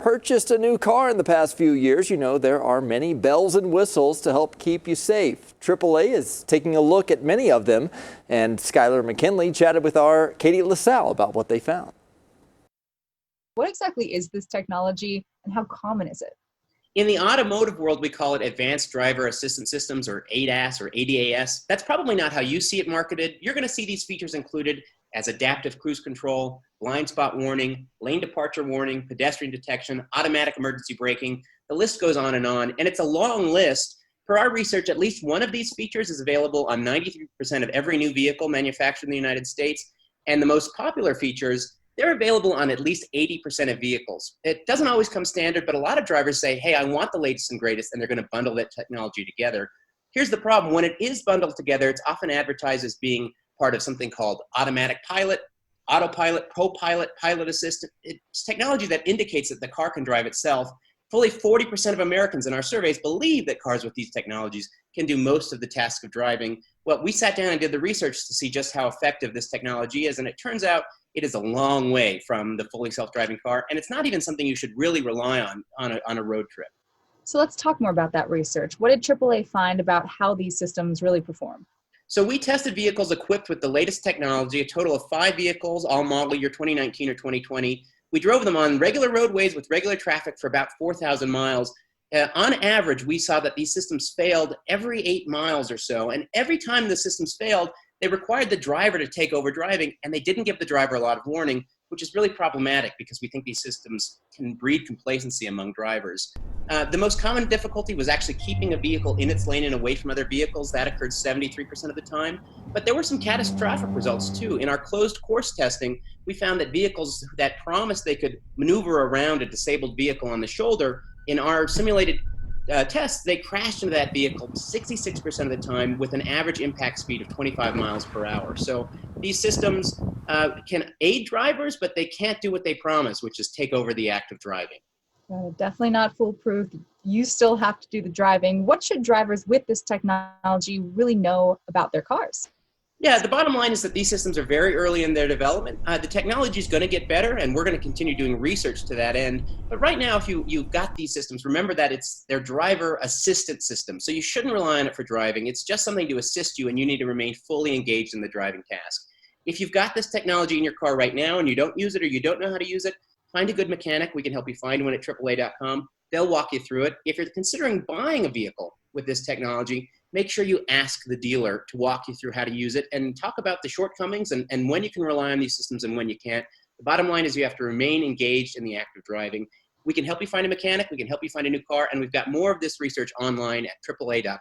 purchased a new car in the past few years, you know there are many bells and whistles to help keep you safe. AAA is taking a look at many of them, and Skylar McKinley chatted with our Katie LaSalle about what they found. What exactly is this technology and how common is it? In the automotive world, we call it Advanced Driver Assistance Systems, or ADAS or ADAS. That's probably not how you see it marketed. You're going to see these features included as adaptive cruise control, blind spot warning, lane departure warning, pedestrian detection, automatic emergency braking. The list goes on, and it's a long list. Per our research, at least one of these features is available on 93% of every new vehicle manufactured in the United States, and the most popular features, they're available on at least 80% of vehicles. It doesn't always come standard, but a lot of drivers say, hey, I want the latest and greatest, and they're going to bundle that technology together. Here's the problem. When it is bundled together, it's often advertised as being part of something called automatic pilot, autopilot, co-pilot, pilot assistant. It's technology that indicates that the car can drive itself. Fully 40% of Americans in our surveys believe that cars with these technologies can do most of the tasks of driving. Well, we sat down and did the research to see just how effective this technology is, and it turns out it is a long way from the fully self-driving car, and it's not even something you should really rely on a road trip. So let's talk more about that research. What did AAA find about how these systems really perform? So we tested vehicles equipped with the latest technology, a total of 5 vehicles, all model year 2019 or 2020. We drove them on regular roadways with regular traffic for about 4,000 miles. On average, we saw that these systems failed every 8 miles or so, and every time the systems failed, they required the driver to take over driving, and they didn't give the driver a lot of warning, which is really problematic because we think these systems can breed complacency among drivers. The most common difficulty was actually keeping a vehicle in its lane and away from other vehicles. That occurred 73% of the time. But there were some catastrophic results too. In our closed course testing, we found that vehicles that promised they could maneuver around a disabled vehicle on the shoulder, in our simulated tests, they crashed into that vehicle 66% of the time with an average impact speed of 25 miles per hour. So these systems can aid drivers, but they can't do what they promise, which is take over the act of driving. Definitely not foolproof. You still have to do the driving. What should drivers with this technology really know about their cars? Yeah, the bottom line is that these systems are very early in their development. The technology is going to get better, and we're going to continue doing research to that end. But right now, if you've got these systems, remember that it's their driver assistant system. So you shouldn't rely on it for driving. It's just something to assist you, and you need to remain fully engaged in the driving task. If you've got this technology in your car right now and you don't use it or you don't know how to use it, find a good mechanic. We can help you find one at AAA.com. They'll walk you through it. If you're considering buying a vehicle with this technology, make sure you ask the dealer to walk you through how to use it and talk about the shortcomings and when you can rely on these systems and when you can't. The bottom line is you have to remain engaged in the act of driving. We can help you find a mechanic, we can help you find a new car, and we've got more of this research online at AAA.com.